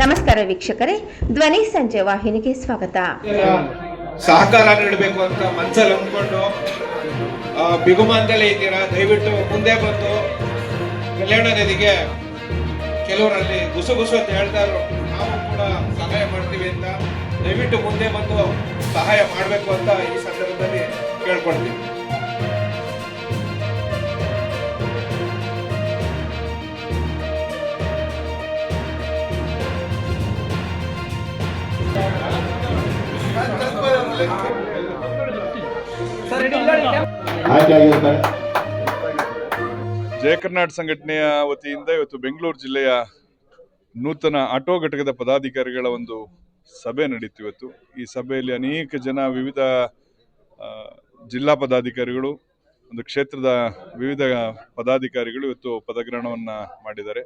ನಮಸ್ಕಾರ ವೀಕ್ಷಕರೇ, ಧ್ವನಿ ಸಂಜೆ ವಾಹಿನಿಗೆ ಸ್ವಾಗತ. ಸಹಕಾರ ನೀಡಬೇಕು ಅಂತ ಮನಸ್ಸಲ್ಲಿ ಅಂದ್ಕೊಂಡು ಬಿಗುಮಾನದಲ್ಲೇ ಇದ್ದೀರಾ. ದಯವಿಟ್ಟು ಮುಂದೆ ಬಂದು ಕಲ್ಯಾಣ ನದಿಗೆ ಕೆಲವರಲ್ಲಿ ಗುಸುಗುಸು ಅಂತ ಹೇಳ್ತಾ ಇದ್ರು, ನಾವು ಕೂಡ ಸಹಾಯ ಮಾಡ್ತೀವಿ ಅಂತ. ದಯವಿಟ್ಟು ಮುಂದೆ ಬಂದು ಸಹಾಯ ಮಾಡಬೇಕು ಅಂತ ಈ ಸಂದರ್ಭದಲ್ಲಿ ಕೇಳ್ಕೊಳ್ತೀವಿ. ಜಯ ಕರ್ನಾಟಕ ಸಂಘಟನೆಯ ವತಿಯಿಂದ ಇವತ್ತು ಬೆಂಗಳೂರು ಜಿಲ್ಲೆಯ ನೂತನ ಆಟೋ ಘಟಕದ ಪದಾಧಿಕಾರಿಗಳ ಒಂದು ಸಭೆ ನಡೀತು. ಇವತ್ತು ಈ ಸಭೆಯಲ್ಲಿ ಅನೇಕ ಜನ ವಿವಿಧ ಜಿಲ್ಲಾ ಪದಾಧಿಕಾರಿಗಳು, ಒಂದು ಕ್ಷೇತ್ರದ ವಿವಿಧ ಪದಾಧಿಕಾರಿಗಳು ಇವತ್ತು ಪದಗ್ರಹಣವನ್ನ ಮಾಡಿದ್ದಾರೆ.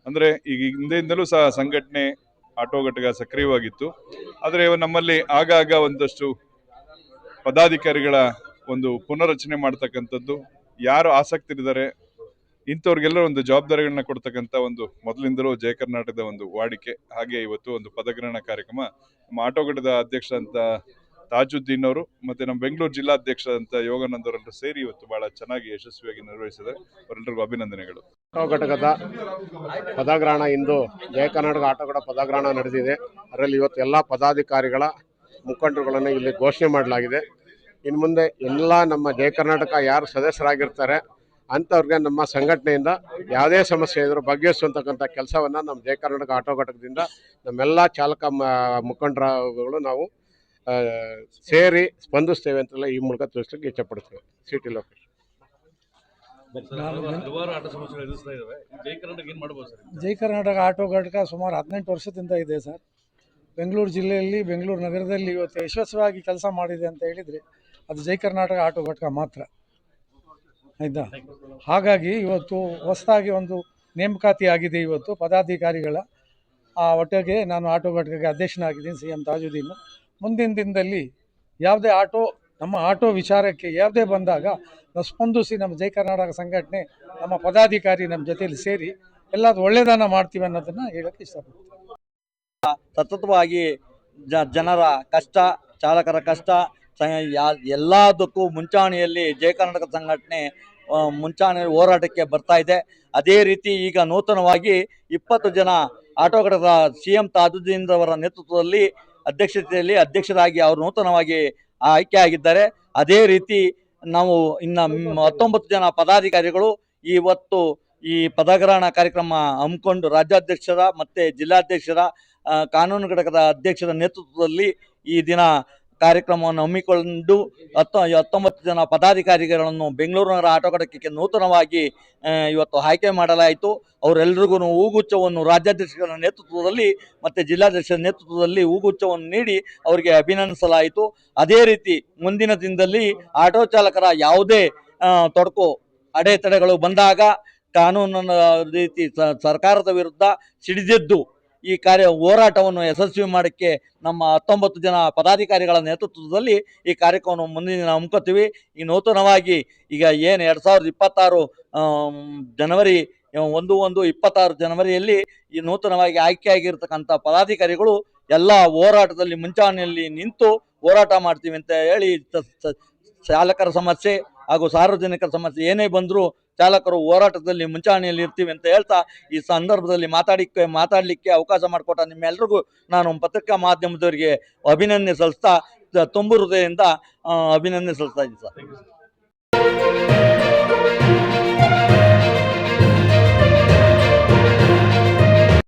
ಅಂದ್ರೆ ಈಗ ಹಿಂದೆಯಿಂದಲೂ ಸಹ ಸಂಘಟನೆ ಆಟೋ ಘಟಕ ಸಕ್ರಿಯವಾಗಿತ್ತು. ಆದರೆ ನಮ್ಮಲ್ಲಿ ಆಗಾಗ ಒಂದಷ್ಟು ಪದಾಧಿಕಾರಿಗಳ ಒಂದು ಪುನರ್ರಚನೆ ಮಾಡ್ತಕ್ಕಂಥದ್ದು, ಯಾರು ಆಸಕ್ತಿ ಇದ್ದಾರೆ ಇಂಥವ್ರಿಗೆಲ್ಲ ಒಂದು ಜವಾಬ್ದಾರಿಗಳನ್ನ ಕೊಡ್ತಕ್ಕಂಥ ಒಂದು ಮೊದಲಿಂದಲೂ ಜಯ ಕರ್ನಾಟಕದ ಒಂದು ವಾಡಿಕೆ. ಹಾಗೆ ಇವತ್ತು ಒಂದು ಪದಗ್ರಹಣ ಕಾರ್ಯಕ್ರಮ ನಮ್ಮ ಆಟೋ ಘಟಕದ ಅಧ್ಯಕ್ಷರಂತ ತಾಜುದ್ದೀನ್ ಅವರು ಮತ್ತೆ ನಮ್ಮ ಬೆಂಗಳೂರು ಜಿಲ್ಲಾಧ್ಯಕ್ಷರಂತ ಯೋಗಾನಂದ್ ಅವರೆಲ್ಲರೂ ಸೇರಿ ಇವತ್ತು ಬಹಳ ಚೆನ್ನಾಗಿ ಯಶಸ್ವಿಯಾಗಿ ನಿರ್ವಹಿಸಿದ್ದಾರೆ. ಅವರೆಲ್ಲರಿಗೂ ಅಭಿನಂದನೆಗಳು. ಆಟೋ ಘಟಕದ ಪದಗ್ರಹಣ ಇಂದು ಜಯ ಕರ್ನಾಟಕ ಆಟೋ ಘಟಕ ಪದಗ್ರಹಣ ನಡೆದಿದೆ. ಅದರಲ್ಲಿ ಇವತ್ತು ಎಲ್ಲ ಪದಾಧಿಕಾರಿಗಳ ಮುಖಂಡರುಗಳನ್ನು ಇಲ್ಲಿ ಘೋಷಣೆ ಮಾಡಲಾಗಿದೆ. ಇನ್ನು ಮುಂದೆ ಎಲ್ಲ ನಮ್ಮ ಜಯ ಕರ್ನಾಟಕ ಯಾರು ಸದಸ್ಯರಾಗಿರ್ತಾರೆ ಅಂಥವ್ರಿಗೆ ನಮ್ಮ ಸಂಘಟನೆಯಿಂದ ಯಾವುದೇ ಸಮಸ್ಯೆ ಇದ್ರೂ ಬಗೆಹರಿಸುವಂತಕ್ಕಂಥ ಕೆಲಸವನ್ನು ನಮ್ಮ ಜಯ ಕರ್ನಾಟಕ ಆಟೋ ಘಟಕದಿಂದ ನಮ್ಮೆಲ್ಲ ಚಾಲಕ ಮುಖಂಡರುಗಳು ನಾವು ಸೇರಿ ಸ್ಪಂದಿಸ್ತೇವೆ ಅಂತೆಲ್ಲ ಈ ಮೂಲಕ ತಿಳಿಸ್ಲಿಕ್ಕೆ ಇಚ್ಛೆಪಡ್ತೇವೆ. ಸಿಟಿ ಲೋಕೇಶ್. ಜೈ ಕರ್ನಾಟಕ ಆಟೋ ಘಟಕ ಸುಮಾರು 18 ವರ್ಷದಿಂದ ಇದೆ ಸರ್. ಬೆಂಗಳೂರು ಜಿಲ್ಲೆಯಲ್ಲಿ, ಬೆಂಗಳೂರು ನಗರದಲ್ಲಿ ಇವತ್ತು ಯಶಸ್ವಿಯಾಗಿ ಕೆಲಸ ಮಾಡಿದೆ ಅಂತ ಹೇಳಿದರೆ ಅದು ಜೈ ಕರ್ನಾಟಕ ಆಟೋ ಘಟಕ ಮಾತ್ರ. ಆಯಿತಾ? ಹಾಗಾಗಿ ಇವತ್ತು ಹೊಸದಾಗಿ ಒಂದು ನೇಮಕಾತಿ ಆಗಿದೆ. ಇವತ್ತು ಪದಾಧಿಕಾರಿಗಳ ಒಟ್ಟಿಗೆ ನಾನು ಆಟೋ ಘಟಕಕ್ಕೆ ಅಧ್ಯಕ್ಷನಾಗಿದ್ದೀನಿ, CM ತಾಜುದ್ದೀನ್. ಮುಂದಿನ ದಿನದಲ್ಲಿ ಯಾವುದೇ ನಮ್ಮ ಆಟೋ ವಿಚಾರಕ್ಕೆ ಯಾವುದೇ ಬಂದಾಗ ನಾವು ಸ್ಪಂದಿಸಿ ನಮ್ಮ ಜೈ ಕರ್ನಾಟಕ ಸಂಘಟನೆ ನಮ್ಮ ಪದಾಧಿಕಾರಿ ನಮ್ಮ ಜೊತೆಯಲ್ಲಿ ಸೇರಿ ಎಲ್ಲಾದರೂ ಒಳ್ಳೆಯದನ್ನು ಮಾಡ್ತೀವಿ ಅನ್ನೋದನ್ನು ಹೇಳೋಕ್ಕೆ ಇಷ್ಟಪಡ್ತೀನಿ. ಸತತವಾಗಿ ಜನರ ಕಷ್ಟ, ಚಾಲಕರ ಕಷ್ಟ ಎಲ್ಲದಕ್ಕೂ ಮುಂಚೂಣಿಯಲ್ಲಿ ಜಯ ಕರ್ನಾಟಕ ಸಂಘಟನೆ ಮುಂಚೂಣಿಯಲ್ಲಿ ಹೋರಾಟಕ್ಕೆ ಬರ್ತಾ ಇದೆ. ಅದೇ ರೀತಿ ಈಗ ನೂತನವಾಗಿ 20 ಜನ ಆಟೋ ಘಟಕದ CM ತಾಜುದ್ದೀನ್ ಅವರ ನೇತೃತ್ವದಲ್ಲಿ ಅಧ್ಯಕ್ಷರಾಗಿ ಅವರು ನೂತನವಾಗಿ ಆಯ್ಕೆ ಆಗಿದ್ದಾರೆ. ಅದೇ ರೀತಿ ನಾವು ಇನ್ನು 19 ಜನ ಪದಾಧಿಕಾರಿಗಳು ಇವತ್ತು ಈ ಪದಗ್ರಹಣ ಕಾರ್ಯಕ್ರಮ ಹಮ್ಮಿಕೊಂಡು ರಾಜ್ಯಾಧ್ಯಕ್ಷರ ಮತ್ತು ಜಿಲ್ಲಾಧ್ಯಕ್ಷರ ಕಾನೂನು ಘಟಕದ ಅಧ್ಯಕ್ಷರ ನೇತೃತ್ವದಲ್ಲಿ ಈ ದಿನ ಕಾರ್ಯಕ್ರಮವನ್ನು ಹಮ್ಮಿಕೊಂಡು 19 ಜನ ಪದಾಧಿಕಾರಿಗಳನ್ನು ಬೆಂಗಳೂರು ನಗರ ಆಟೋ ಘಟಕಕ್ಕೆ ನೂತನವಾಗಿ ಇವತ್ತು ಆಯ್ಕೆ ಮಾಡಲಾಯಿತು. ಅವರೆಲ್ಲರಿಗೂ ಹೂಗುಚ್ಛವನ್ನು ರಾಜ್ಯಾಧ್ಯಕ್ಷರ ನೇತೃತ್ವದಲ್ಲಿ ಮತ್ತು ಜಿಲ್ಲಾಧ್ಯಕ್ಷರ ನೇತೃತ್ವದಲ್ಲಿ ಹೂಗುಚ್ಛವನ್ನು ನೀಡಿ ಅವರಿಗೆ ಅಭಿನಂದಿಸಲಾಯಿತು. ಅದೇ ರೀತಿ ಮುಂದಿನ ದಿನದಲ್ಲಿ ಆಟೋ ಚಾಲಕರ ಯಾವುದೇ ತೊಡಕು ಅಡೆತಡೆಗಳು ಬಂದಾಗ ಕಾನೂನಿನ ರೀತಿ ಸರ್ಕಾರದ ವಿರುದ್ಧ ಸಿಡಿದೆದ್ದು ಈ ಹೋರಾಟವನ್ನು ಯಶಸ್ವಿ ಮಾಡೋಕ್ಕೆ ನಮ್ಮ 19 ಜನ ಪದಾಧಿಕಾರಿಗಳ ನೇತೃತ್ವದಲ್ಲಿ ಈ ಕಾರ್ಯಕ್ರಮವನ್ನು ಮುಂದಿನ ದಿನ ಹಮ್ಮಿಕೊಳ್ತೀವಿ. ಈ ನೂತನವಾಗಿ ಈಗ ಏನು 2026 ಜನವರಿ 1/1/26 ಜನವರಿಯಲ್ಲಿ ಈ ನೂತನವಾಗಿ ಆಯ್ಕೆಯಾಗಿರ್ತಕ್ಕಂಥ ಪದಾಧಿಕಾರಿಗಳು ಎಲ್ಲ ಹೋರಾಟದಲ್ಲಿ ಮುಂಚೂಣಿಯಲ್ಲಿ ನಿಂತು ಹೋರಾಟ ಮಾಡ್ತೀವಿ ಅಂತ ಹೇಳಿ ಚಾಲಕರ ಸಮಸ್ಯೆ ಹಾಗೂ ಸಾರ್ವಜನಿಕರ ಸಮಸ್ಯೆ ಏನೇ ಬಂದರೂ ಚಾಲಕರು ಹೋರಾಟದಲ್ಲಿ ಮುಂಚೂಣಿಯಲ್ಲಿ ಇರ್ತೀವಿ ಅಂತ ಹೇಳ್ತಾ ಈ ಸಂದರ್ಭದಲ್ಲಿ ಮಾತಾಡಲಿಕ್ಕೆ ಅವಕಾಶ ಮಾಡಿಕೊಟ್ಟ ನಿಮ್ಮೆಲ್ಲರಿಗೂ ನಾನು ಪತ್ರಿಕಾ ಮಾಧ್ಯಮದವರಿಗೆ ಅಭಿನಂದನೆ ಸಲ್ಲಿಸ್ತಾ ತುಂಬ ಹೃದಯದಿಂದ ಅಭಿನಂದನೆ ಸಲ್ಲಿಸ್ತಾ ಇದ್ದೀನಿ ಸರ್.